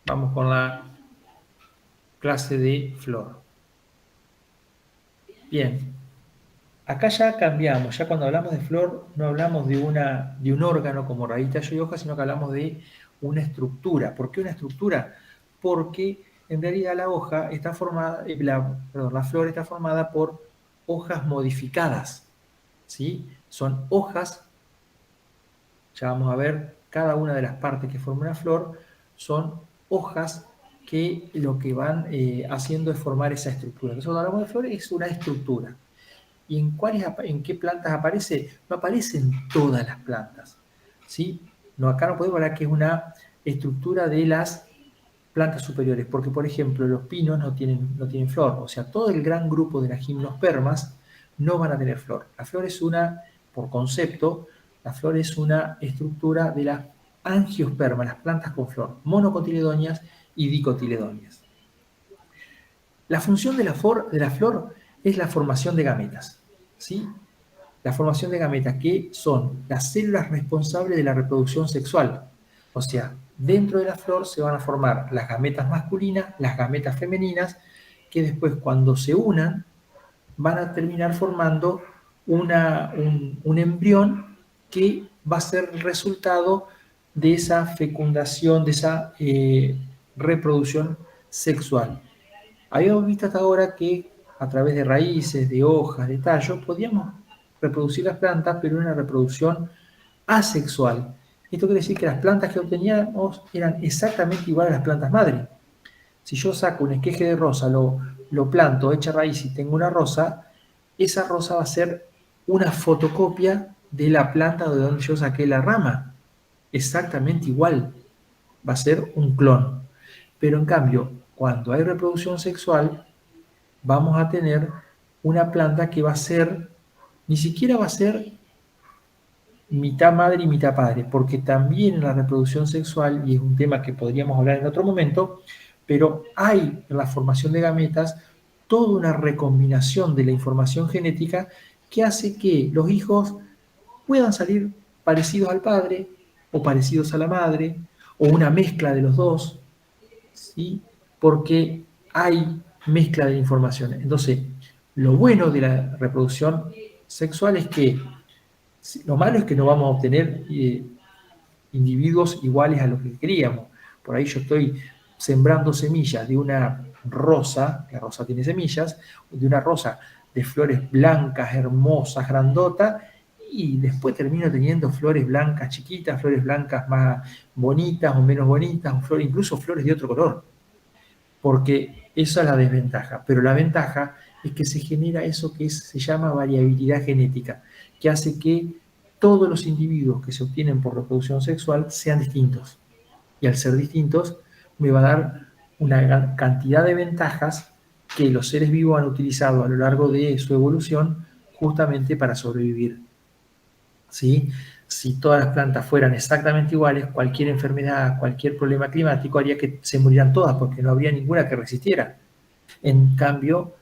Vamos con la clase de flor. Bien, acá ya cambiamos, ya cuando hablamos de flor no hablamos de un órgano como raíz, tallo y hoja, sino que hablamos de una estructura. ¿Por qué una estructura? Porque en realidad la hoja está formada, la flor está formada por hojas modificadas, ¿sí? Son hojas, ya vamos a ver cada una de las partes que forman una flor, son hojas que lo que van haciendo es formar esa estructura. Entonces, cuando hablamos de flor es una estructura. ¿Y en qué plantas aparece? No aparece en todas las plantas, ¿sí? No, acá no podemos hablar que es una estructura de las plantas superiores, porque por ejemplo los pinos no tienen flor, o sea, todo el gran grupo de las gimnospermas no van a tener flor. La flor es por concepto, la flor es una estructura de las angiospermas, las plantas con flor, monocotiledóneas y dicotiledóneas. La función de de la flor es la formación de gametas, ¿sí? La formación de gametas, que son las células responsables de la reproducción sexual. O sea, dentro de la flor se van a formar las gametas masculinas, las gametas femeninas, que después cuando se unan van a terminar formando un embrión que va a ser el resultado de esa fecundación, de esa reproducción sexual. Habíamos visto hasta ahora que a través de raíces, de hojas, de tallos, podíamos reproducir las plantas, pero una reproducción asexual. Esto quiere decir que las plantas que obteníamos eran exactamente iguales a las plantas madre. Si yo saco un esqueje de rosa, lo planto, echa raíz y tengo una rosa, esa rosa va a ser una fotocopia de la planta de donde yo saqué la rama. Exactamente igual. Va a ser un clon. Pero en cambio, cuando hay reproducción sexual, vamos a tener una planta que va a ser, ni siquiera va a ser mitad madre y mitad padre, porque también en la reproducción sexual, y es un tema que podríamos hablar en otro momento, pero hay en la formación de gametas toda una recombinación de la información genética que hace que los hijos puedan salir parecidos al padre o parecidos a la madre, o una mezcla de los dos, ¿sí? Porque hay mezcla de información. Entonces, lo bueno de la reproducción sexual es que lo malo es que no vamos a obtener individuos iguales a los que queríamos. Por ahí yo estoy sembrando semillas de una rosa, la rosa tiene semillas, de una rosa de flores blancas, hermosas, grandotas, y después termino teniendo flores blancas chiquitas, flores blancas más bonitas o menos bonitas, o incluso flores de otro color, porque esa es la desventaja. Pero la ventaja es que se genera eso que se llama variabilidad genética, que hace que todos los individuos que se obtienen por reproducción sexual sean distintos. Y al ser distintos, me va a dar una gran cantidad de ventajas que los seres vivos han utilizado a lo largo de su evolución justamente para sobrevivir. ¿Sí? Si todas las plantas fueran exactamente iguales, cualquier enfermedad, cualquier problema climático haría que se murieran todas, porque no habría ninguna que resistiera. En cambio,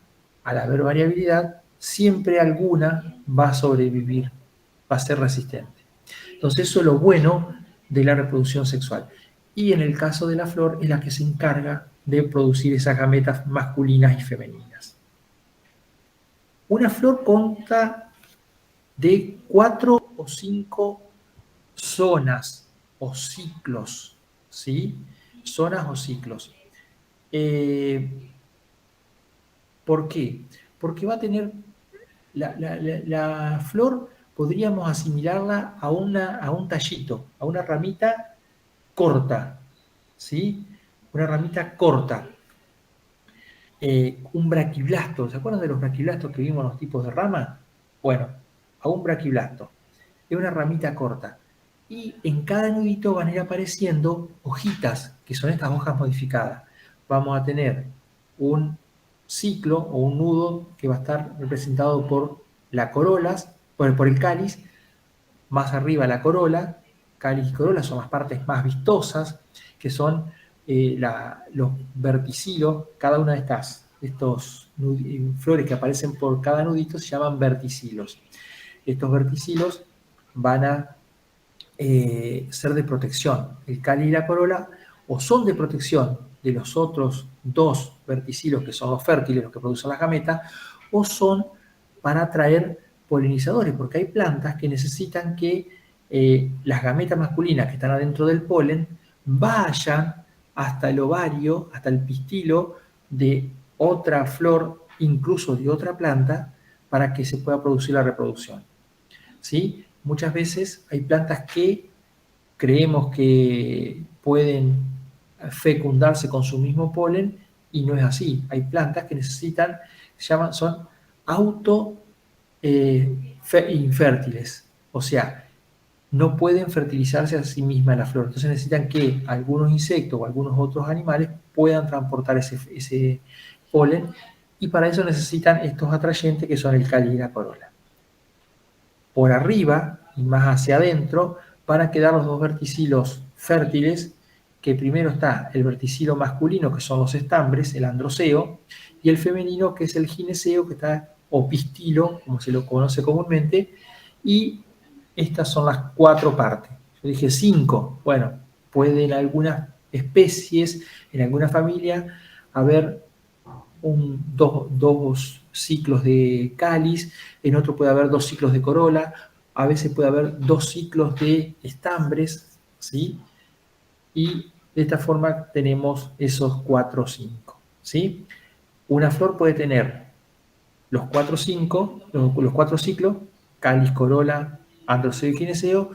al haber variabilidad, siempre alguna va a sobrevivir, va a ser resistente. Entonces, eso es lo bueno de la reproducción sexual. Y en el caso de la flor, es la que se encarga de producir esas gametas masculinas y femeninas. Una flor consta de 4 o 5 zonas o ciclos, ¿sí? Zonas o ciclos. ¿Por qué? Porque va a tener la flor, podríamos asimilarla a un tallito, a una ramita corta, ¿sí? Una ramita corta. Un braquiblasto, ¿se acuerdan de los braquiblastos que vimos en los tipos de rama? Bueno, a un braquiblasto. Es una ramita corta. Y en cada nudito van a ir apareciendo hojitas, que son estas hojas modificadas. Vamos a tener un ciclo o un nudo que va a estar representado por la corola, por el cáliz, más arriba la corola, cáliz y corola son las partes más vistosas, que son los verticilos. Cada una de estos flores que aparecen por cada nudito se llaman verticilos. Estos verticilos van a ser de protección. El cáliz y la corola o son de protección de los otros dos verticilos que son los fértiles, los que producen las gametas, o son para atraer polinizadores, porque hay plantas que necesitan que las gametas masculinas que están adentro del polen vayan hasta el ovario, hasta el pistilo de otra flor, incluso de otra planta, para que se pueda producir la reproducción. ¿Sí? Muchas veces hay plantas que creemos que pueden fecundarse con su mismo polen y no es así. Hay plantas que necesitan, son auto infértiles, o sea, no pueden fertilizarse a sí misma la flor. Entonces necesitan que algunos insectos o algunos otros animales puedan transportar ese polen y para eso necesitan estos atrayentes que son el cáliz y la corola. Por arriba y más hacia adentro van a quedar los dos verticilos fértiles, que primero está el verticilo masculino, que son los estambres, el androceo, y el femenino, que es el gineceo, que está, o pistilo, como se lo conoce comúnmente, y estas son las 4 partes. Yo dije 5, bueno, puede en algunas especies, en alguna familia, haber dos ciclos de cáliz, en otro puede haber 2 ciclos de corola, a veces puede haber 2 ciclos de estambres, ¿sí? Y de esta forma tenemos esos 4 o 5, ¿sí? Una flor puede tener los 4 ciclos, cáliz, corola, androceo y gineceo,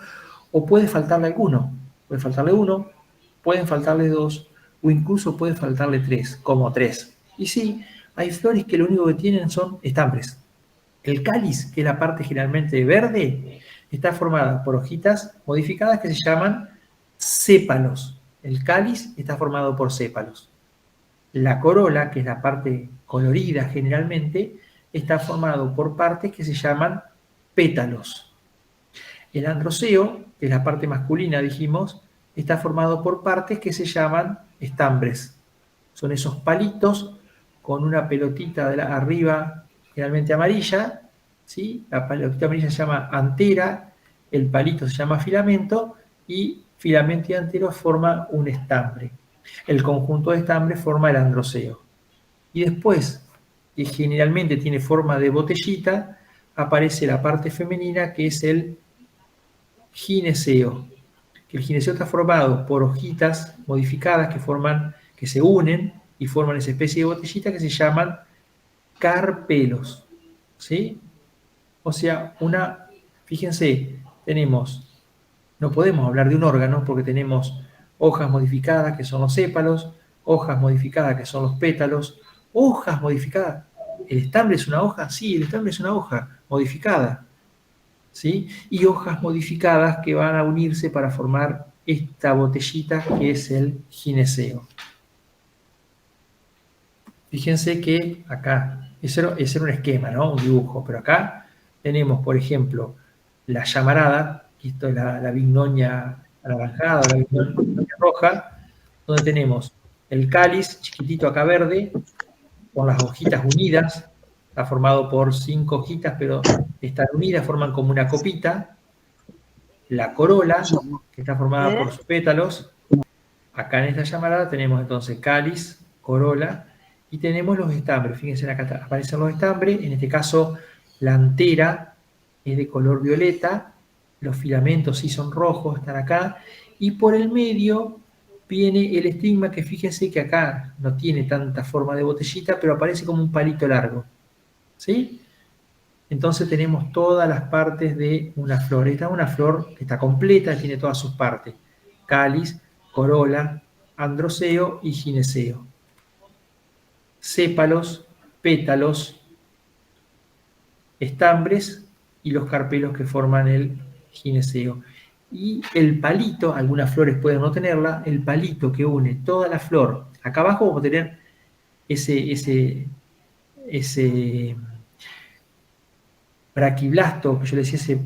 o puede faltarle alguno, puede faltarle uno, pueden faltarle 2, o incluso puede faltarle 3, como 3. Y sí, hay flores que lo único que tienen son estambres. El cáliz, que es la parte generalmente verde, está formada por hojitas modificadas que se llaman sépalos. El cáliz está formado por sépalos. La corola, que es la parte colorida generalmente, está formado por partes que se llaman pétalos. El androceo, que es la parte masculina, dijimos, está formado por partes que se llaman estambres. Son esos palitos con una pelotita de arriba, generalmente amarilla, ¿sí? La pelotita amarilla se llama antera, el palito se llama filamento, y filamento y antero forma un estambre. El conjunto de estambres forma el androceo. Y después, que generalmente tiene forma de botellita, aparece la parte femenina, que es el gineceo. Que el gineceo está formado por hojitas modificadas que se unen y forman esa especie de botellita que se llaman carpelos. ¿Sí? O sea, fíjense, no podemos hablar de un órgano porque tenemos hojas modificadas que son los sépalos, hojas modificadas que son los pétalos, hojas modificadas. ¿El estambre es una hoja? Sí, el estambre es una hoja modificada. ¿Sí? Y hojas modificadas que van a unirse para formar esta botellita que es el gineceo. Fíjense que acá, ese era un esquema, ¿no? Un dibujo, pero acá tenemos, por ejemplo, la llamarada, que esto es la vignonia anaranjada, la vignonia roja, donde tenemos el cáliz chiquitito acá verde, con las hojitas unidas, está formado por 5 hojitas, pero están unidas, forman como una copita. La corola, que está formada por sus pétalos. Acá en esta llamarada tenemos entonces cáliz, corola, y tenemos los estambres. Fíjense, acá aparecen los estambres, en este caso la antera es de color violeta, los filamentos sí son rojos, están acá, y por el medio viene el estigma, que fíjense que acá no tiene tanta forma de botellita, pero aparece como un palito largo. ¿Sí? Entonces tenemos todas las partes de una flor. Esta es una flor que está completa, tiene todas sus partes. Cáliz, corola, androceo y gineceo. Sépalos, pétalos, estambres y los carpelos que forman el gineceo. Y el palito, algunas flores pueden no tenerla, el palito que une toda la flor. Acá abajo vamos a tener ese braquiblasto, que yo le decía, ese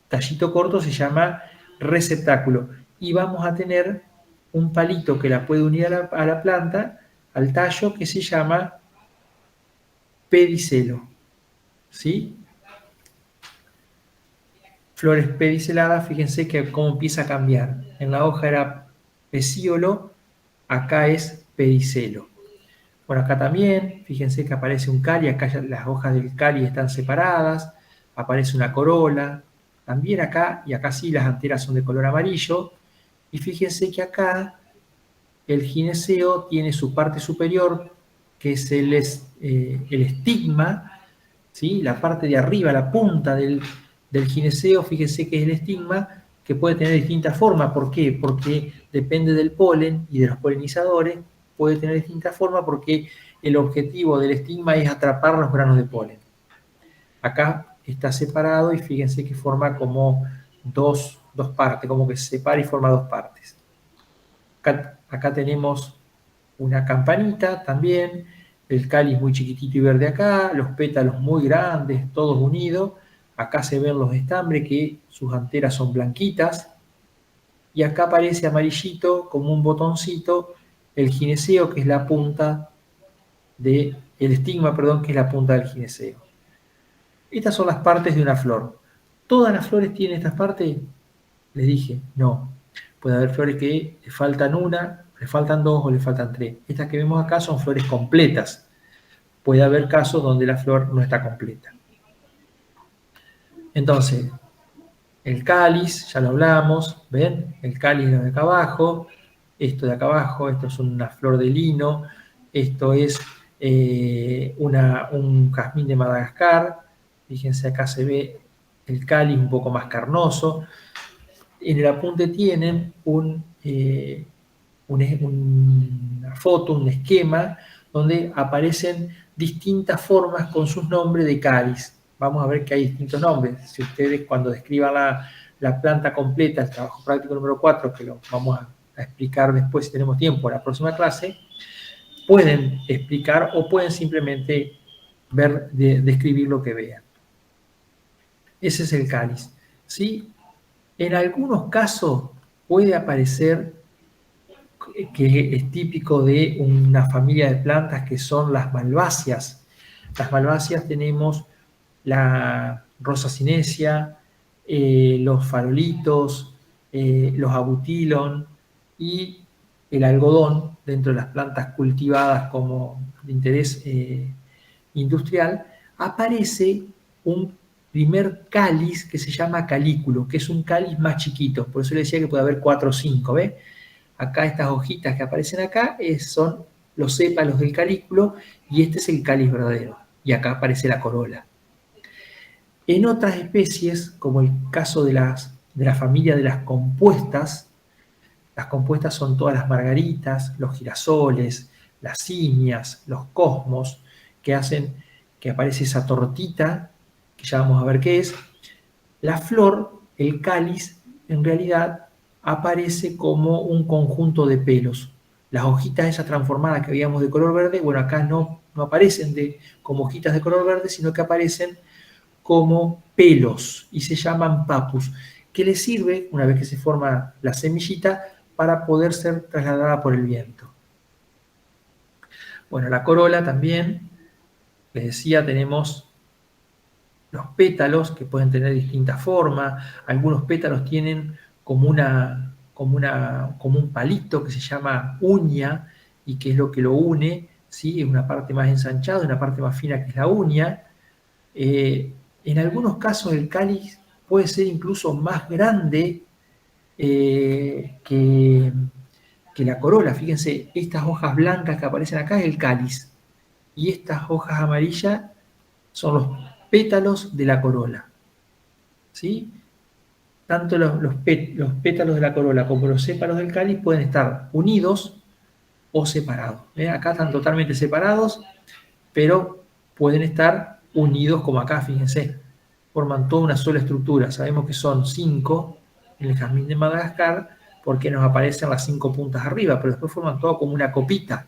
tallito corto se llama receptáculo. Y vamos a tener un palito que la puede unir a la planta, al tallo, que se llama pedicelo. ¿Sí? Flores pediceladas, fíjense que cómo empieza a cambiar. En la hoja era pecíolo, acá es pedicelo. Bueno, acá también, fíjense que aparece un cáliz, acá ya las hojas del cáliz están separadas, aparece una corola, también acá, y acá sí las anteras son de color amarillo, y fíjense que acá el gineceo tiene su parte superior, que es el estigma, ¿sí? La parte de arriba, la punta del gineceo, fíjense que es el estigma, que puede tener distintas formas. ¿Por qué? Porque depende del polen y de los polinizadores, puede tener distintas formas porque el objetivo del estigma es atrapar los granos de polen. Acá está separado y fíjense que forma como dos partes, como que se separa y forma dos partes. Acá tenemos una campanita también, el cáliz muy chiquitito y verde acá, los pétalos muy grandes, todos unidos. Acá se ven los estambres que sus anteras son blanquitas. Y acá aparece amarillito como un botoncito el gineceo, que es la punta el estigma, perdón, que es la punta del gineceo. Estas son las partes de una flor. ¿Todas las flores tienen estas partes? Les dije, no. Puede haber flores que le faltan una, le faltan dos o le faltan tres. Estas que vemos acá son flores completas. Puede haber casos donde la flor no está completa. Entonces, el cáliz, ya lo hablamos, ¿ven? El cáliz es lo de acá abajo, esto de acá abajo, esto es una flor de lino, esto es un jazmín de Madagascar. Fíjense, acá se ve el cáliz un poco más carnoso. En el apunte tienen una foto, un esquema, donde aparecen distintas formas con sus nombres de cáliz. Vamos a ver que hay distintos nombres. Si ustedes cuando describan la planta completa, el trabajo práctico número 4, que lo vamos a explicar después si tenemos tiempo en la próxima clase, pueden explicar o pueden simplemente describir lo que vean. Ese es el cáliz, ¿sí? En algunos casos puede aparecer, que es típico de una familia de plantas que son las malváceas. Las malváceas tenemos la rosa cinesia, los farolitos, los abutilon y el algodón, dentro de las plantas cultivadas como de interés industrial, aparece un primer cáliz que se llama calículo, que es un cáliz más chiquito. Por eso le decía que puede haber 4 o 5, ¿ves? Acá estas hojitas que aparecen acá son los sépalos del calículo y este es el cáliz verdadero. Y acá aparece la corola. En otras especies, como el caso de la familia de las compuestas son todas las margaritas, los girasoles, las cimias, los cosmos, que hacen que aparece esa tortita, que ya vamos a ver qué es. La flor, el cáliz, en realidad aparece como un conjunto de pelos. Las hojitas esas transformadas que veíamos de color verde, bueno, acá no aparecen como hojitas de color verde, sino que aparecen como pelos y se llaman papus, que les sirve, una vez que se forma la semillita, para poder ser trasladada por el viento. Bueno, la corola también, les decía, tenemos los pétalos que pueden tener distintas formas. Algunos pétalos tienen como un palito que se llama uña y que es lo que lo une, ¿sí? Es una parte más ensanchada, una parte más fina que es la uña. En algunos casos el cáliz puede ser incluso más grande que la corola. Fíjense, estas hojas blancas que aparecen acá es el cáliz y estas hojas amarillas son los pétalos de la corola. ¿Sí? Tanto los pétalos de la corola como los sépalos del cáliz pueden estar unidos o separados. Acá están totalmente separados, pero pueden estar unidos como acá, fíjense. Forman toda una sola estructura. Sabemos que son 5 en el jazmín de Madagascar porque nos aparecen las 5 puntas arriba, pero después forman todo como una copita.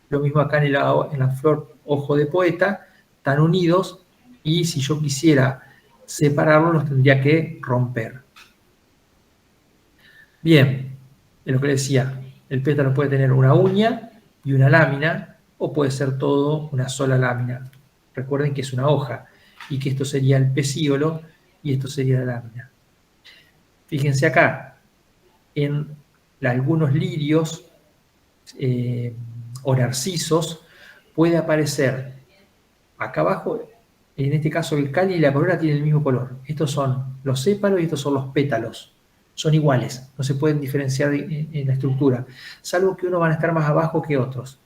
Lo mismo acá en la flor ojo de poeta, están unidos y si yo quisiera separarlos los tendría que romper. Bien, es lo que decía, el pétalo puede tener una uña y una lámina o puede ser todo una sola lámina. Recuerden que es una hoja y que esto sería el pecíolo y esto sería la lámina. Fíjense acá, en algunos lirios o narcisos, puede aparecer acá abajo. En este caso el cáliz y la corola tienen el mismo color. Estos son los sépalos y estos son los pétalos. Son iguales, no se pueden diferenciar en la estructura, salvo que unos van a estar más abajo que otros.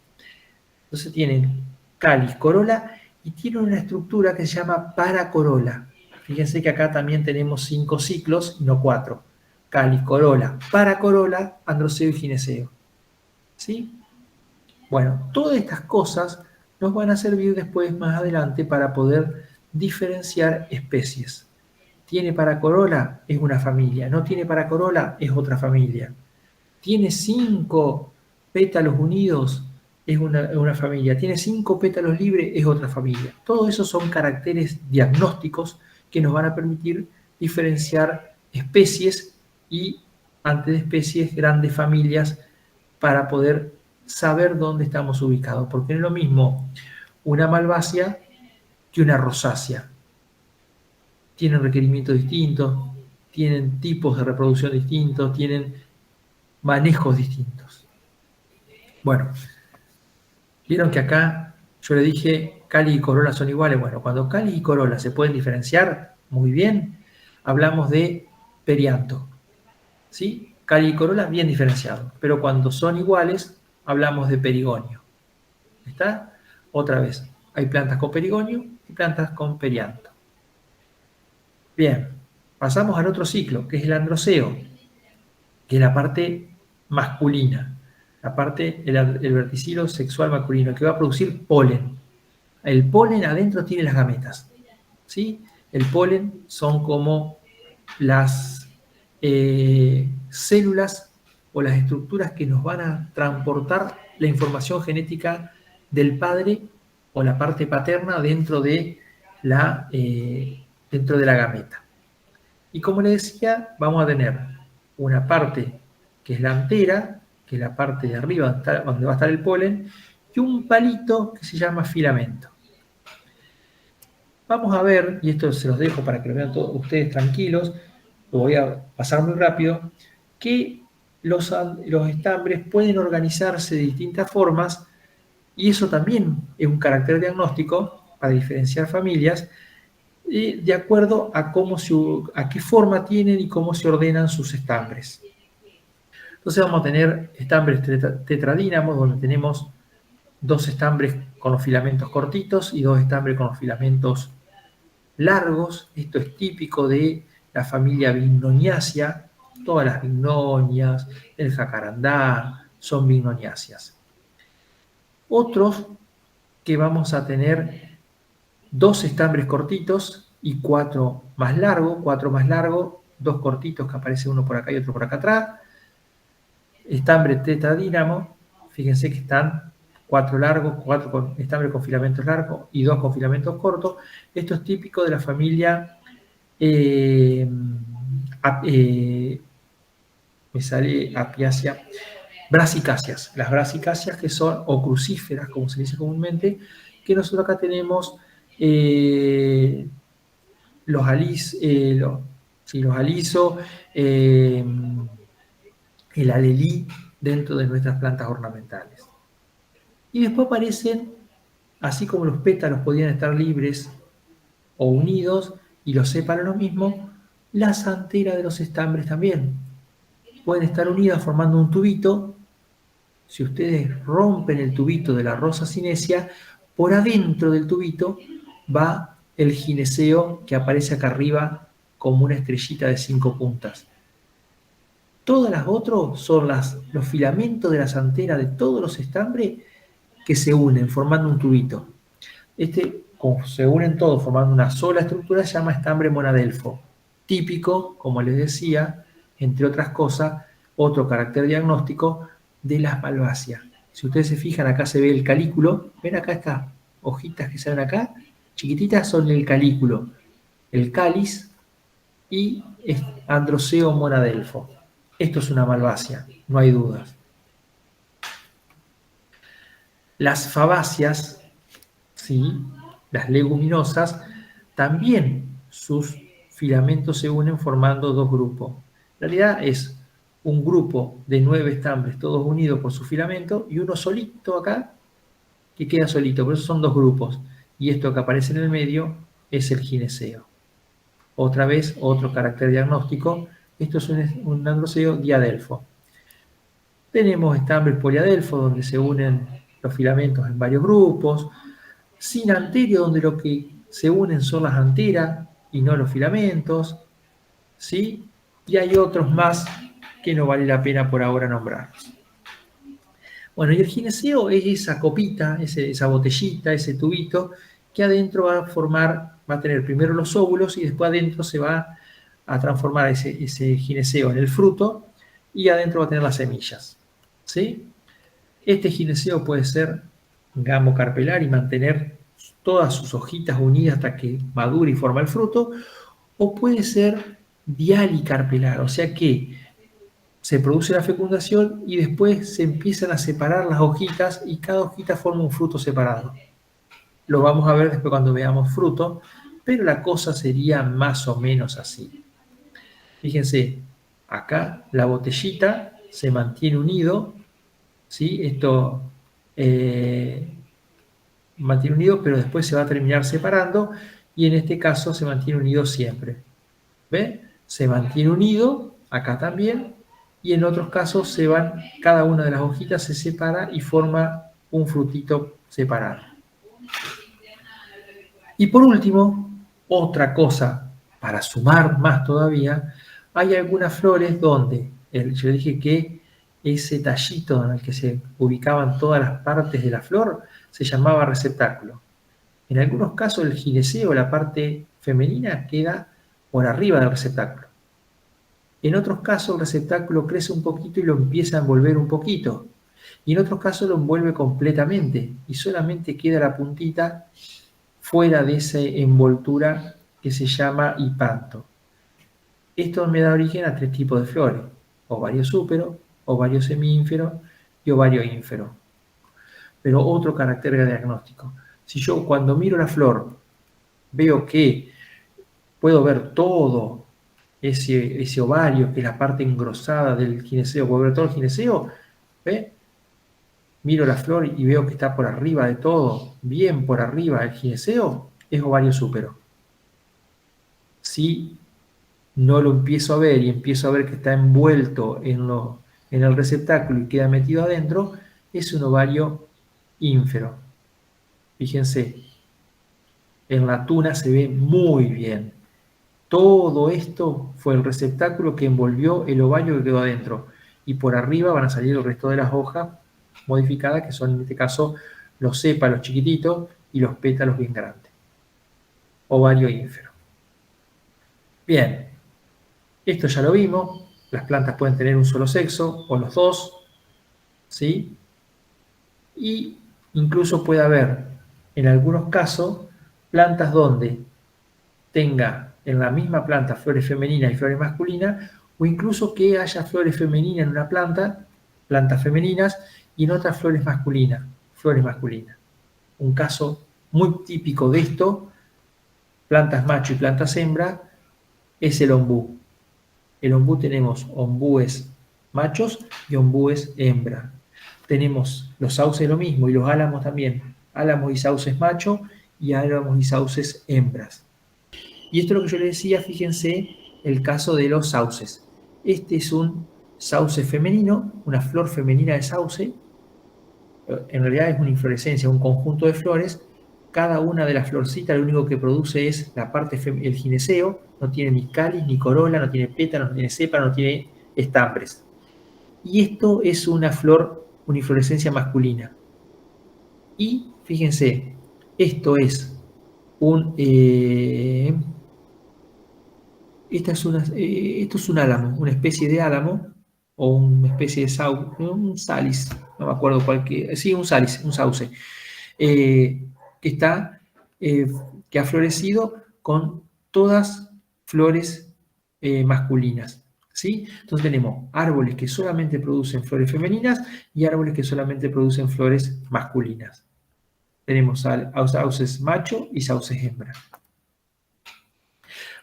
Entonces tienen cáliz, corola y tienen una estructura que se llama paracorola. Fíjense que acá también tenemos 5 ciclos y no 4. Cáliz, corola, paracorola, androceo y gineceo. ¿Sí? Bueno, todas estas cosas nos van a servir después, más adelante, para poder diferenciar especies. Tiene paracorola, es una familia. No tiene paracorola, es otra familia. Tiene 5 pétalos unidos, es una familia. Tiene 5 pétalos libres, es otra familia. Todo eso son caracteres diagnósticos que nos van a permitir diferenciar especies y, antes de especies, grandes familias, para poder saber dónde estamos ubicados. Porque no es lo mismo una malvácea que una rosácea. Tienen requerimientos distintos, tienen tipos de reproducción distintos, tienen manejos distintos. Bueno, vieron que acá yo le dije cáliz y corola son iguales. Bueno, cuando cáliz y corola se pueden diferenciar muy bien, hablamos de perianto. ¿Sí? Cáliz y corola bien diferenciados. Pero cuando son iguales, hablamos de perigonio. ¿Está? Otra vez, hay plantas con perigonio y plantas con perianto. Bien, pasamos al otro ciclo, que es el androceo, que es la parte masculina, la parte, el verticilo sexual masculino, que va a producir polen. El polen adentro tiene las gametas, ¿sí? El polen son como las células o las estructuras que nos van a transportar la información genética del padre o la parte paterna dentro de la gameta. Y como les decía, vamos a tener una parte que es la antera, que es la parte de arriba donde va a estar el polen, y un palito que se llama filamento. Vamos a ver, y esto se los dejo para que lo vean todos ustedes tranquilos, lo voy a pasar muy rápido, que los estambres pueden organizarse de distintas formas, y eso también es un carácter diagnóstico para diferenciar familias, de acuerdo a qué forma tienen y cómo se ordenan sus estambres. Entonces vamos a tener estambres tetradínamos, donde tenemos 2 estambres con los filamentos cortitos y 2 estambres con los filamentos largos. Esto es típico de la familia Bignoniacea. Todas las bignonias, el jacarandá, son bignoniáceas. Otros que vamos a tener 2 estambres cortitos y 4 más largos, 2 cortitos que aparece uno por acá y otro por acá atrás. Estambre tetradínamo, fíjense que están 4 largos, 4 estambres con filamentos largos y 2 con filamentos cortos. Esto es típico de la familia me sale apiácea, brasicáceas. Las brasicáceas que son, o crucíferas, como se dice comúnmente, que nosotros acá tenemos los aliso, el alelí dentro de nuestras plantas ornamentales. Y después aparecen, así como los pétalos podían estar libres o unidos, y los sépalos lo mismo, las anteras de los estambres también pueden estar unidas formando un tubito. Si ustedes rompen el tubito de la rosa cinesia, por adentro del tubito va el gineceo que aparece acá arriba como una estrellita de 5 puntas. Todas las otras son los filamentos de las anteras de todos los estambres que se unen formando un tubito. Como se unen todos formando una sola estructura, se llama estambre monadelfo. Típico, como les decía, entre otras cosas, otro carácter diagnóstico de las malváceas. Si ustedes se fijan, acá se ve el calículo. ¿Ven acá estas hojitas que se ven acá? Chiquititas son el calículo, el cáliz y androceo monadelfo. Esto es una malvácea, no hay dudas. Las fabáceas, ¿sí?, las leguminosas, también sus filamentos se unen formando 2 grupos. En realidad es un grupo de 9 estambres todos unidos por su filamento y uno solito acá que queda solito, por eso son dos grupos. Y esto que aparece en el medio es el gineceo. Otra vez, otro carácter diagnóstico, esto es un androceo diadelfo. Tenemos estambres poliadelfos donde se unen los filamentos en varios grupos, sinanterio donde lo que se unen son las anteras y no los filamentos, ¿sí? Y hay otros más que no vale la pena por ahora nombrarlos. Bueno, y el gineceo es esa copita, esa botellita, ese tubito, que adentro va a formar, va a tener primero los óvulos y después adentro se va a transformar ese gineceo en el fruto y adentro va a tener las semillas, ¿sí? Este gineceo puede ser gamocarpelar y mantener todas sus hojitas unidas hasta que madure y forma el fruto, o puede ser dialicarpelar, o sea que se produce la fecundación y después se empiezan a separar las hojitas y cada hojita forma un fruto separado. Lo vamos a ver después cuando veamos fruto, pero la cosa sería más o menos así. Fíjense, acá la botellita se mantiene unido, ¿sí? Esto mantiene unido, pero después se va a terminar separando y en este caso se mantiene unido siempre. ¿Ve? Se mantiene unido, acá también, y en otros casos cada una de las hojitas se separa y forma un frutito separado. Y por último, otra cosa, para sumar más todavía, hay algunas flores donde, yo dije que ese tallito en el que se ubicaban todas las partes de la flor se llamaba receptáculo. En algunos casos el gineceo, la parte femenina, queda por arriba del receptáculo. En otros casos el receptáculo crece un poquito y lo empieza a envolver un poquito. Y en otros casos lo envuelve completamente y solamente queda la puntita fuera de esa envoltura que se llama hipanto. Esto me da origen a 3 tipos de flores: ovario súpero, ovario semínfero y ovario ínfero. Pero otro carácter de diagnóstico. Si yo cuando miro la flor veo que puedo ver todo ese ovario, que es la parte engrosada del gineceo, puedo ver todo el gineceo, ¿ve? Miro la flor y veo que está por arriba de todo, bien por arriba del gineceo, es ovario súpero. Si no lo empiezo a ver y empiezo a ver que está envuelto en el receptáculo y queda metido adentro, es un ovario ínfero. Fíjense, en la tuna se ve muy bien. Todo esto fue el receptáculo que envolvió el ovario que quedó adentro. Y por arriba van a salir el resto de las hojas modificadas, que son en este caso los sépalos chiquititos y los pétalos bien grandes. Ovario ínfero. Bien, esto ya lo vimos. Las plantas pueden tener un solo sexo o los dos, ¿sí? Y incluso puede haber, en algunos casos, plantas donde tenga en la misma planta flores femeninas y flores masculinas, o incluso que haya flores femeninas en una planta, plantas femeninas, y en otras flores masculinas. Un caso muy típico de esto, plantas macho y plantas hembra, es el ombú. El ombú tenemos ombúes machos y ombúes hembra. Tenemos los sauces lo mismo y los álamos también. Álamos y sauces macho y álamos y sauces hembras. Y esto es lo que yo les decía, fíjense el caso de los sauces. Este es un sauce femenino, una flor femenina de sauce. En realidad es una inflorescencia, un conjunto de flores. Cada una de las florcitas lo único que produce es la parte, el gineceo. No tiene ni cáliz, ni corola, no tiene pétalos, no tiene sépalos, no tiene estambres. Y esto es una flor, una inflorescencia masculina. Y fíjense, esto es esto es un álamo, una especie de álamo o una especie de un salis, no me acuerdo cuál que, sí, un salis, un sauce, que ha florecido con todas flores masculinas, ¿sí? Entonces tenemos árboles que solamente producen flores femeninas y árboles que solamente producen flores masculinas. Tenemos sauces macho y sauces hembra.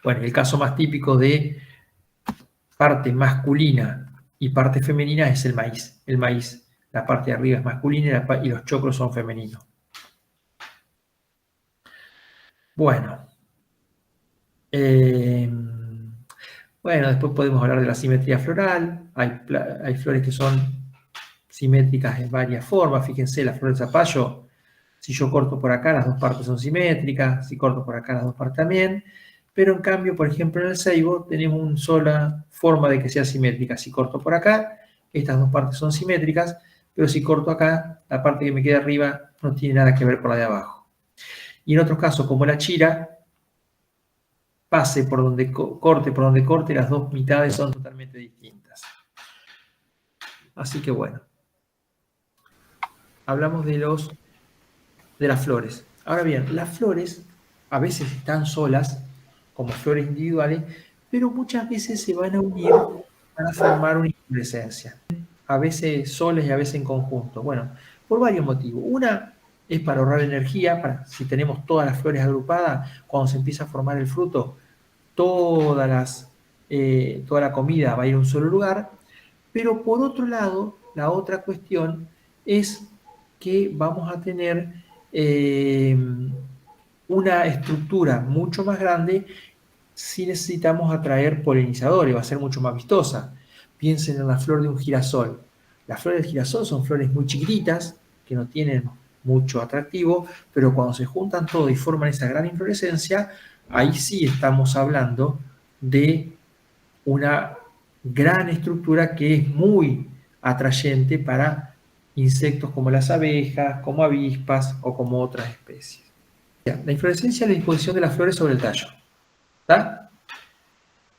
Bueno, el caso más típico de parte masculina y parte femenina es el maíz. El maíz, la parte de arriba es masculina y los choclos son femeninos. Bueno, bueno, después podemos hablar de la simetría floral. Hay flores que son simétricas en varias formas. Fíjense, la flor de zapallo, si yo corto por acá, las dos partes son simétricas. Si corto por acá, las dos partes también. Pero en cambio, por ejemplo, en el ceibo tenemos una sola forma de que sea simétrica. Si corto por acá, estas dos partes son simétricas, pero si corto acá, la parte que me queda arriba no tiene nada que ver con la de abajo. Y en otros casos, como la chira, pase por donde corte, las dos mitades son totalmente distintas. Así que bueno, hablamos de las flores. Ahora bien, las flores a veces están solas, como flores individuales, pero muchas veces se van a unir para formar una inflorescencia. A veces solas y a veces en conjunto. Bueno, por varios motivos. Una es para ahorrar energía, si tenemos todas las flores agrupadas, cuando se empieza a formar el fruto, toda la comida va a ir a un solo lugar. Pero por otro lado, la otra cuestión es que vamos a tener una estructura mucho más grande si necesitamos atraer polinizadores, va a ser mucho más vistosa. Piensen en la flor de un girasol. Las flores del girasol son flores muy chiquititas, que no tienen mucho atractivo, pero cuando se juntan todos y forman esa gran inflorescencia, ahí sí estamos hablando de una gran estructura que es muy atrayente para insectos como las abejas, como avispas o como otras especies. La inflorescencia es la disposición de las flores sobre el tallo. ¿Está?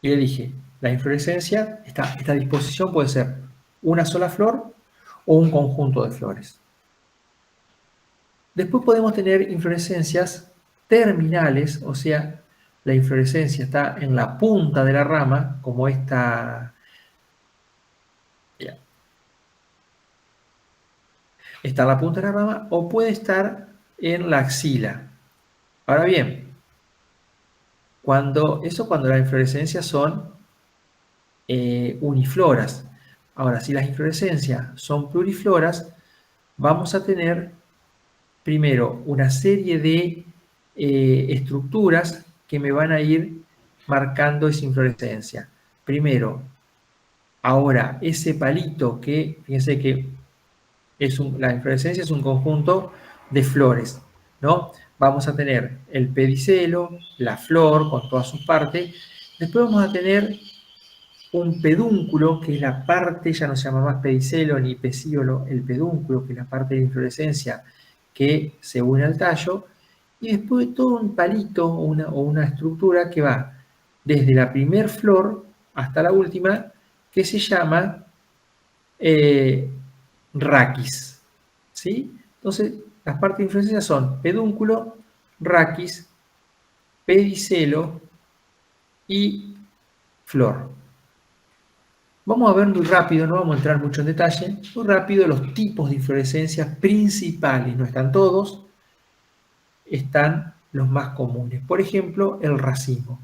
Y le dije, la inflorescencia, esta disposición puede ser una sola flor o un conjunto de flores. Después podemos tener inflorescencias terminales, o sea, la inflorescencia está en la punta de la rama, como esta. Está en la punta de la rama o puede estar en la axila. Ahora bien, cuando las inflorescencias son unifloras. Ahora, si las inflorescencias son plurifloras, vamos a tener primero una serie de estructuras que me van a ir marcando esa inflorescencia. Primero, ahora ese palito que, fíjense que la inflorescencia es un conjunto de flores, ¿no? Vamos a tener el pedicelo, la flor con todas sus partes. Después vamos a tener un pedúnculo, que es la parte, ya no se llama más pedicelo ni pecíolo, el pedúnculo, que es la parte de la inflorescencia que se une al tallo. Y después todo un palito o una estructura que va desde la primer flor hasta la última, que se llama raquis, ¿sí? Entonces, las partes de inflorescencia son pedúnculo, raquis, pedicelo y flor. Vamos a ver muy rápido, no vamos a entrar mucho en detalle, muy rápido los tipos de inflorescencias principales, no están todos, están los más comunes. Por ejemplo, el racimo.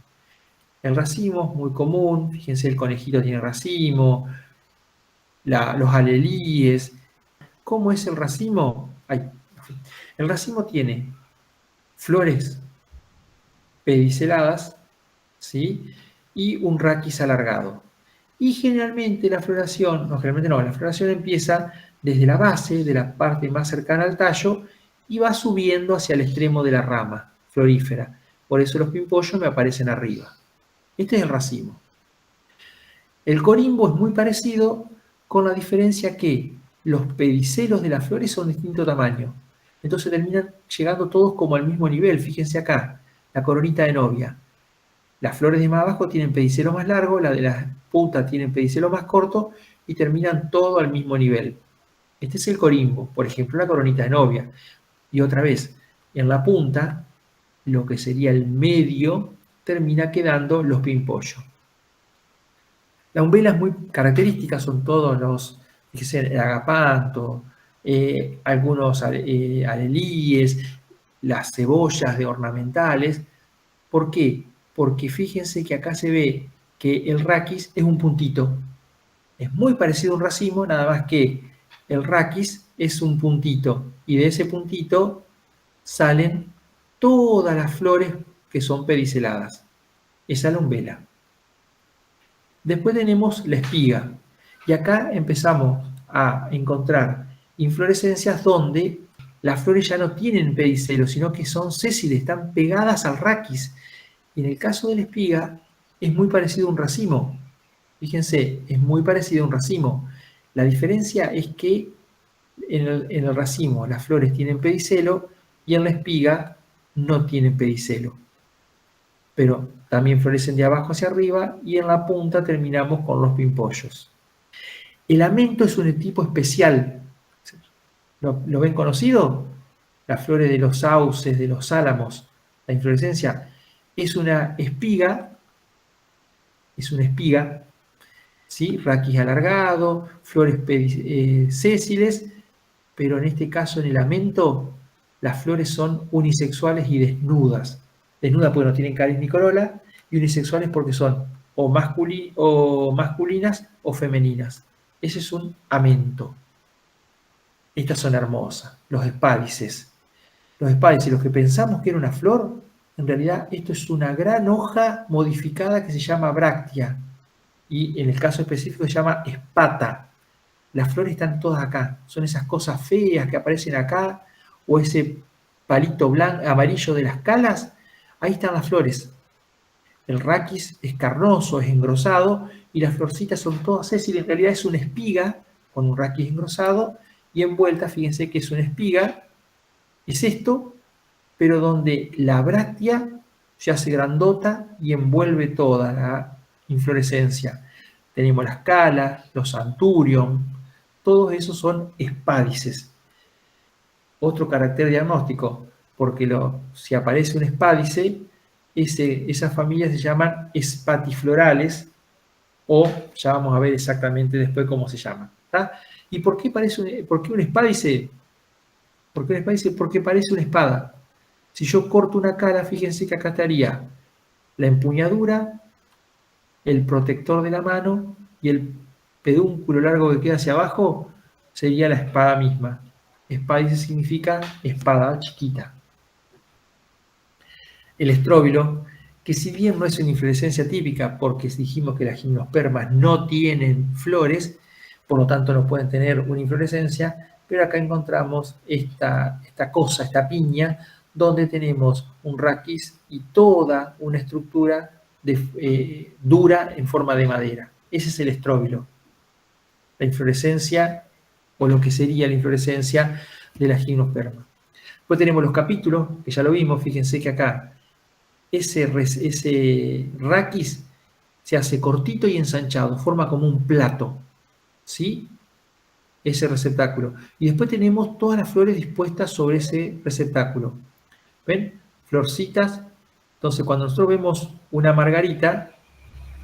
El racimo es muy común, fíjense, el conejito tiene racimo, los alelíes. ¿Cómo es el racimo? El racimo tiene flores pediceladas, ¿sí? Y un raquis alargado. Y generalmente la floración, no, generalmente no, la floración empieza desde la base, de la parte más cercana al tallo, y va subiendo hacia el extremo de la rama florífera. Por eso los pimpollos me aparecen arriba. Este es el racimo. El corimbo es muy parecido, con la diferencia que los pedicelos de las flores son de distinto tamaño. Entonces terminan llegando todos como al mismo nivel. Fíjense acá, la coronita de novia. Las flores de más abajo tienen pedicelo más largo, la de la punta tienen pedicelo más corto y terminan todo al mismo nivel. Este es el corimbo, por ejemplo, la coronita de novia. Y otra vez, en la punta, lo que sería el medio, termina quedando los pimpollos. Las umbelas muy características son todos los, fíjense, el agapanto, algunos alelíes, las cebollas de ornamentales. ¿Por qué? Porque fíjense que acá se ve que el raquis es un puntito. Es muy parecido a un racimo, nada más que el raquis es un puntito y de ese puntito salen todas las flores que son pediceladas. Esa es la umbela. Después tenemos la espiga y acá empezamos a encontrar inflorescencias donde las flores ya no tienen pedicelo, sino que son sésiles, están pegadas al raquis. Y en el caso de la espiga es muy parecido a un racimo. Fíjense, es muy parecido a un racimo. La diferencia es que en el racimo las flores tienen pedicelo y en la espiga no tienen pedicelo. Pero también florecen de abajo hacia arriba y en la punta terminamos con los pimpollos. El amento es un tipo especial. ¿Lo ven conocido? Las flores de los sauces, de los álamos, la inflorescencia es una espiga, ¿sí? Raquis alargado, flores sésiles, pero en este caso en el amento las flores son unisexuales y desnudas. Desnudas porque no tienen cáliz ni corola, y unisexuales porque son o masculinas o femeninas. Ese es un amento. Estas son hermosas, los espádices. Los espádices, los que pensamos que era una flor, en realidad esto es una gran hoja modificada que se llama bráctea. Y en el caso específico se llama espata. Las flores están todas acá. Son esas cosas feas que aparecen acá, o ese palito blanco, amarillo de las calas. Ahí están las flores. El raquis es carnoso, es engrosado, y las florcitas son todas sésiles. En realidad es una espiga con un raquis engrosado, y envuelta, fíjense que es una espiga. Es esto, pero donde la bráctea se hace grandota y envuelve toda la inflorescencia. Tenemos las calas, los anturion, todos esos son espádices. Otro carácter diagnóstico, porque si aparece un espádice, esas familias se llaman espatiflorales, o ya vamos a ver exactamente después cómo se llaman. ¿Tá? ¿Y por qué un espádice? ¿Por qué un espádice? Porque parece una espada. Si yo corto una cala, fíjense que acá estaría la empuñadura, el protector de la mano y el pedúnculo largo que queda hacia abajo sería la espada misma. Espádice significa espada chiquita. El estróbilo, que si bien no es una inflorescencia típica porque dijimos que las gimnospermas no tienen flores, por lo tanto no pueden tener una inflorescencia, pero acá encontramos esta esta piña, donde tenemos un raquis y toda una estructura dura en forma de madera. Ese es el estróbilo, la inflorescencia o lo que sería la inflorescencia de la gimnosperma. Después tenemos los capítulos, que ya lo vimos, fíjense que acá ese raquis se hace cortito y ensanchado, forma como un plato, ¿sí? Ese receptáculo. Y después tenemos todas las flores dispuestas sobre ese receptáculo. ¿Ven? Florcitas. Entonces, cuando nosotros vemos una margarita,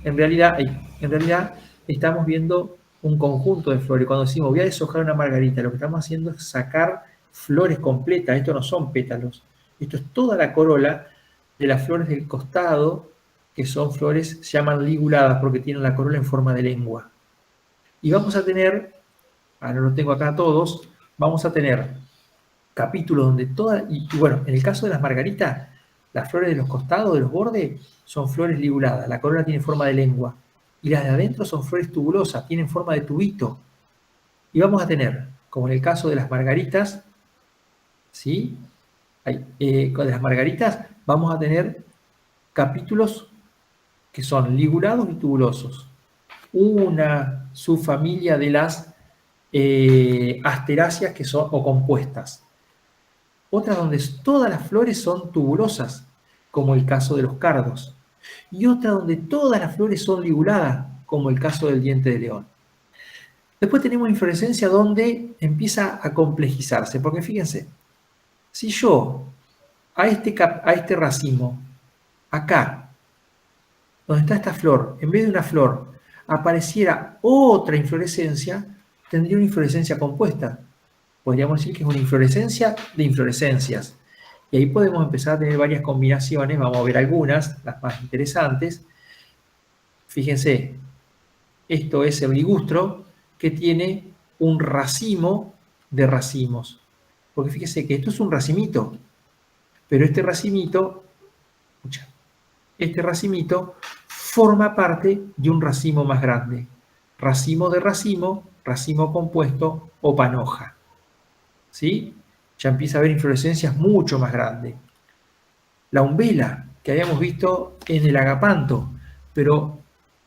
en realidad estamos viendo un conjunto de flores. Cuando decimos voy a deshojar una margarita, lo que estamos haciendo es sacar flores completas. Esto no son pétalos. Esto es toda la corola de las flores del costado, que son flores, se llaman liguladas porque tienen la corola en forma de lengua. Y vamos a tener, ahora lo tengo acá todos, vamos a tener capítulos donde todas, y bueno, en el caso de las margaritas, las flores de los costados, de los bordes, son flores liguladas, la corola tiene forma de lengua. Y las de adentro son flores tubulosas, tienen forma de tubito. Y vamos a tener, como en el caso de las margaritas, ¿sí? Con las margaritas vamos a tener capítulos que son ligulados y tubulosos. Una subfamilia de las asteráceas que son o compuestas. Otras donde todas las flores son tubulosas, como el caso de los cardos. Y otra donde todas las flores son liguladas, como el caso del diente de león. Después tenemos inflorescencia donde empieza a complejizarse, porque fíjense, si yo a este racimo, acá, donde está esta flor, en vez de una flor, apareciera otra inflorescencia, tendría una inflorescencia compuesta. Podríamos decir que es una inflorescencia de inflorescencias. Y ahí podemos empezar a tener varias combinaciones, vamos a ver algunas, las más interesantes. Fíjense, esto es el ligustro, que tiene un racimo de racimos. Porque fíjese que esto es un racimito, pero este racimito forma parte de un racimo más grande. Racimo de racimo, racimo compuesto o panoja. ¿Sí? Ya empieza a haber inflorescencias mucho más grandes. La umbela, que habíamos visto en el agapanto, pero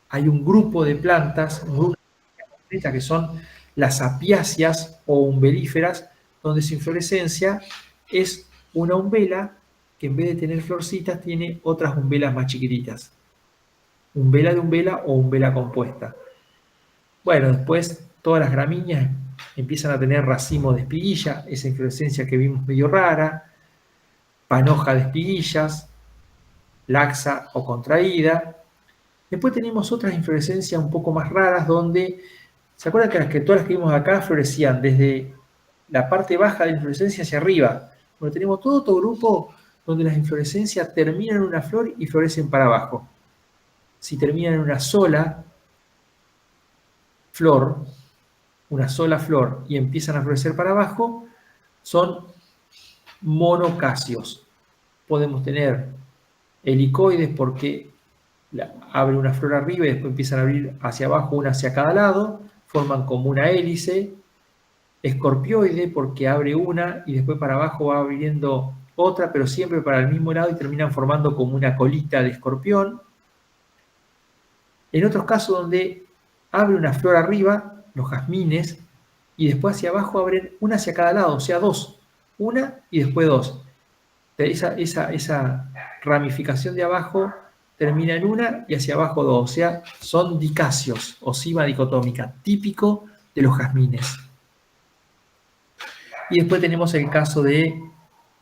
hay un grupo de plantas, un grupo de plantas que son las apiáceas o umbelíferas, donde su inflorescencia es una umbela que en vez de tener florcitas tiene otras umbelas más chiquititas. Umbela de umbela o umbela compuesta. Bueno, después todas las gramíneas empiezan a tener racimo de espiguilla, esa inflorescencia que vimos medio rara, panoja de espiguillas, laxa o contraída. Después tenemos otras inflorescencias un poco más raras donde, ¿se acuerdan que todas las que vimos acá florecían desde la parte baja de la inflorescencia hacia arriba? Bueno, tenemos todo otro grupo donde las inflorescencias terminan en una flor y florecen para abajo. Si terminan en una sola flor y empiezan a florecer para abajo, son monocasios. Podemos tener helicoides porque abre una flor arriba y después empiezan a abrir hacia abajo, una hacia cada lado, forman como una hélice. Escorpioide porque abre una y después para abajo va abriendo otra, pero siempre para el mismo lado y terminan formando como una colita de escorpión. En otros casos donde abre una flor arriba, los jazmines, y después hacia abajo abren una hacia cada lado, o sea, dos. Una y después dos. Esa ramificación de abajo termina en una y hacia abajo dos. O sea, son dicasios o cima dicotómica, típico de los jazmines. Y después tenemos el caso de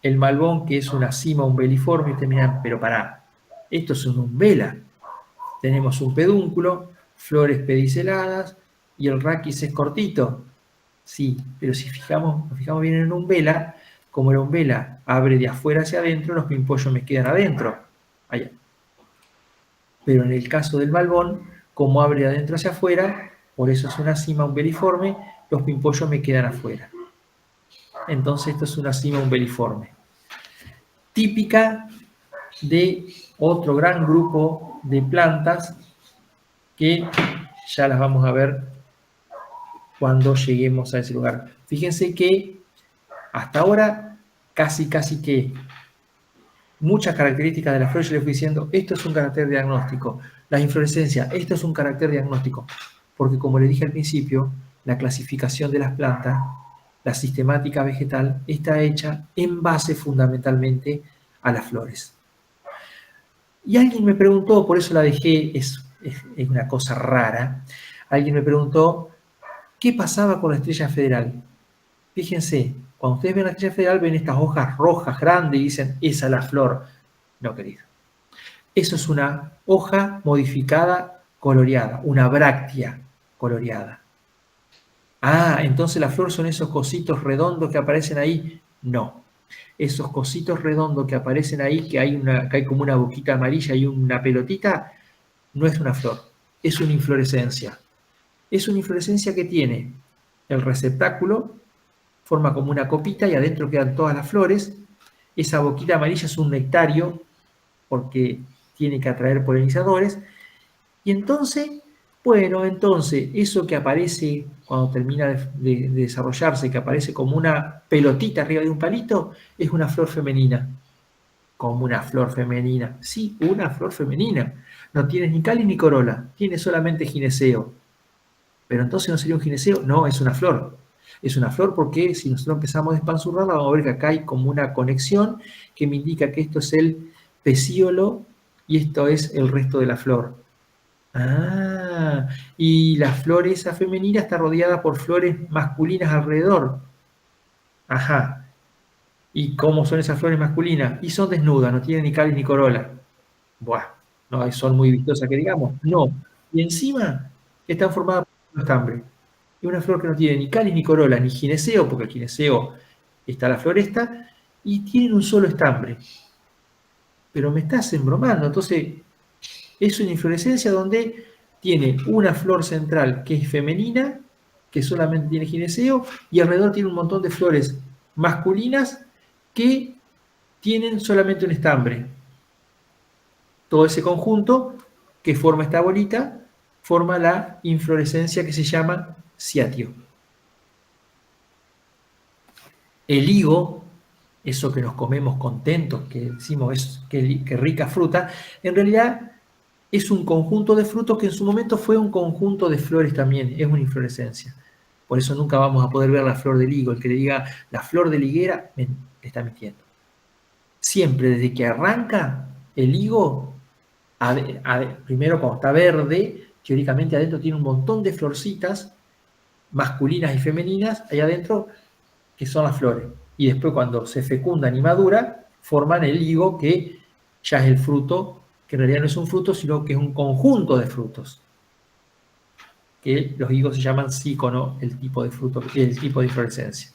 el malbón, que es una cima umbeliforme. Y ustedes miran, pero pará, esto es una umbela. Tenemos un pedúnculo, flores pediceladas y el raquis es cortito. Sí, pero si nos fijamos bien en una umbela, como la umbela abre de afuera hacia adentro, los pimpollos me quedan adentro. Allá. Pero en el caso del malbón, como abre de adentro hacia afuera, por eso es una cima umbeliforme, los pimpollos me quedan afuera. Entonces esto es una cima umbeliforme. Típica de otro gran grupo de plantas que ya las vamos a ver cuando lleguemos a ese lugar. Fíjense que hasta ahora casi que muchas características de la flor yo les fui diciendo, esto es un carácter diagnóstico. La inflorescencia, esto es un carácter diagnóstico. Porque como les dije al principio, la clasificación de las plantas, la sistemática vegetal, está hecha en base fundamentalmente a las flores. Y alguien me preguntó, por eso la dejé, es una cosa rara, alguien me preguntó, ¿qué pasaba con la estrella federal? Fíjense, cuando ustedes ven la estrella federal, ven estas hojas rojas grandes y dicen, esa es la flor. No, querido. Eso es una hoja modificada coloreada, una bráctea coloreada. Ah, entonces la flor son esos cositos redondos que aparecen ahí. No. Esos cositos redondos que aparecen ahí, que hay como una boquita amarilla y una pelotita, no es una flor, es una inflorescencia. Es una inflorescencia que tiene el receptáculo, forma como una copita y adentro quedan todas las flores. Esa boquita amarilla es un nectario porque tiene que atraer polinizadores. Y entonces, bueno, entonces eso que aparece cuando termina de desarrollarse, que aparece como una pelotita arriba de un palito, es una flor femenina. Como una flor femenina. Sí, una flor femenina. No tiene ni cáliz ni corola, tiene solamente gineceo. Pero entonces no sería un gineceo, no, es una flor. Es una flor porque si nosotros empezamos a despanzurrarla, vamos a ver que acá hay como una conexión que me indica que esto es el pecíolo y esto es el resto de la flor. Ah, y la flor esa femenina está rodeada por flores masculinas alrededor. Ajá. ¿Y cómo son esas flores masculinas? Y son desnudas, no tienen ni cáliz ni corola. Buah, no son muy vistosas que digamos. No. Y encima están formadas por estambre. Es una flor que no tiene ni cáliz ni corola, ni gineceo, porque el gineceo está la floresta, y tienen un solo estambre. Pero me estás embromando. Entonces, es una inflorescencia donde tiene una flor central que es femenina, que solamente tiene gineceo, y alrededor tiene un montón de flores masculinas que tienen solamente un estambre. Todo ese conjunto que forma esta bolita forma la inflorescencia que se llama ciatio. El higo, eso que nos comemos contentos, que decimos que rica fruta, en realidad es un conjunto de frutos que en su momento fue un conjunto de flores también, es una inflorescencia. Por eso nunca vamos a poder ver la flor del higo. El que le diga la flor de la higuera, le está mintiendo. Siempre desde que arranca el higo, primero cuando está verde, teóricamente adentro tiene un montón de florcitas masculinas y femeninas, ahí adentro, que son las flores. Y después cuando se fecundan y madura, forman el higo, que ya es el fruto, que en realidad no es un fruto, sino que es un conjunto de frutos. Que los higos se llaman sícono, el tipo de fruto, el tipo de inflorescencia.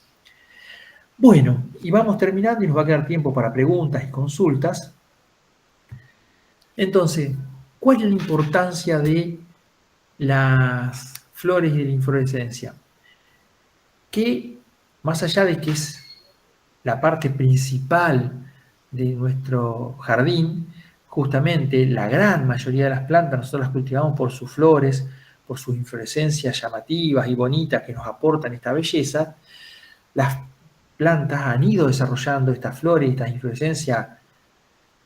Bueno, y vamos terminando y nos va a quedar tiempo para preguntas y consultas. Entonces, ¿cuál es la importancia de las flores y de la inflorescencia? Que más allá de que es la parte principal de nuestro jardín, justamente la gran mayoría de las plantas nosotros las cultivamos por sus flores, por sus inflorescencias llamativas y bonitas que nos aportan esta belleza. Las plantas han ido desarrollando estas flores, estas inflorescencias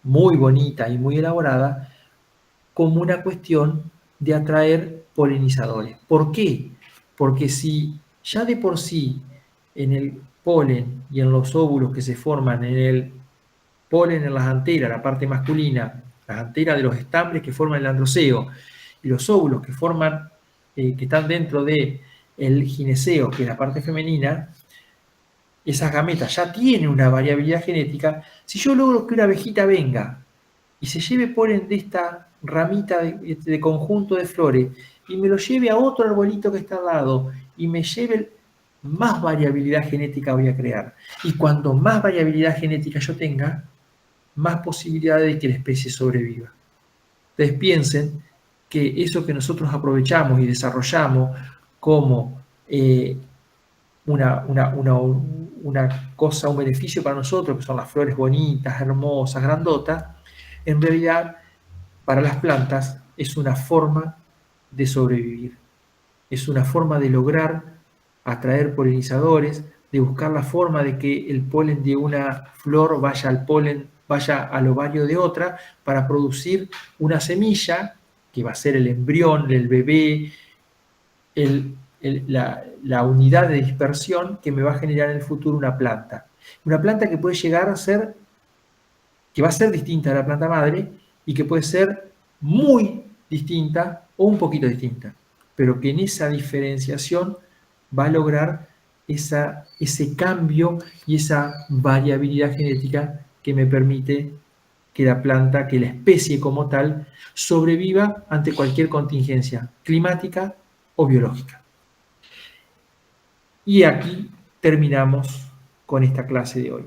muy bonitas y muy elaboradas como una cuestión de atraer polinizadores. ¿Por qué? Porque si ya de por sí en el polen y en los óvulos que se forman en el polen en las anteras, la parte masculina, las anteras de los estambres que forman el androceo, y los óvulos que forman, que están dentro del gineceo, que es la parte femenina, esas gametas ya tienen una variabilidad genética. Si yo logro que una abejita venga y se lleve polen de esta ramita de conjunto de flores y me lo lleve a otro arbolito que está al lado y me lleve, más variabilidad genética voy a crear. Y cuando más variabilidad genética yo tenga, más posibilidades de que la especie sobreviva. Ustedes piensen que eso que nosotros aprovechamos y desarrollamos como una cosa, un beneficio para nosotros, que son las flores bonitas, hermosas, grandotas, en realidad para las plantas es una forma de sobrevivir. Es una forma de lograr atraer polinizadores, de buscar la forma de que el polen de una flor vaya al ovario de otra para producir una semilla que va a ser el embrión, el bebé, la unidad de dispersión que me va a generar en el futuro una planta. Una planta que puede llegar a ser, que va a ser distinta a la planta madre y que puede ser muy distinta o un poquito distinta, pero que en esa diferenciación va a lograr ese cambio y esa variabilidad genética que me permite que la planta, que la especie como tal, sobreviva ante cualquier contingencia climática o biológica. Y aquí terminamos con esta clase de hoy.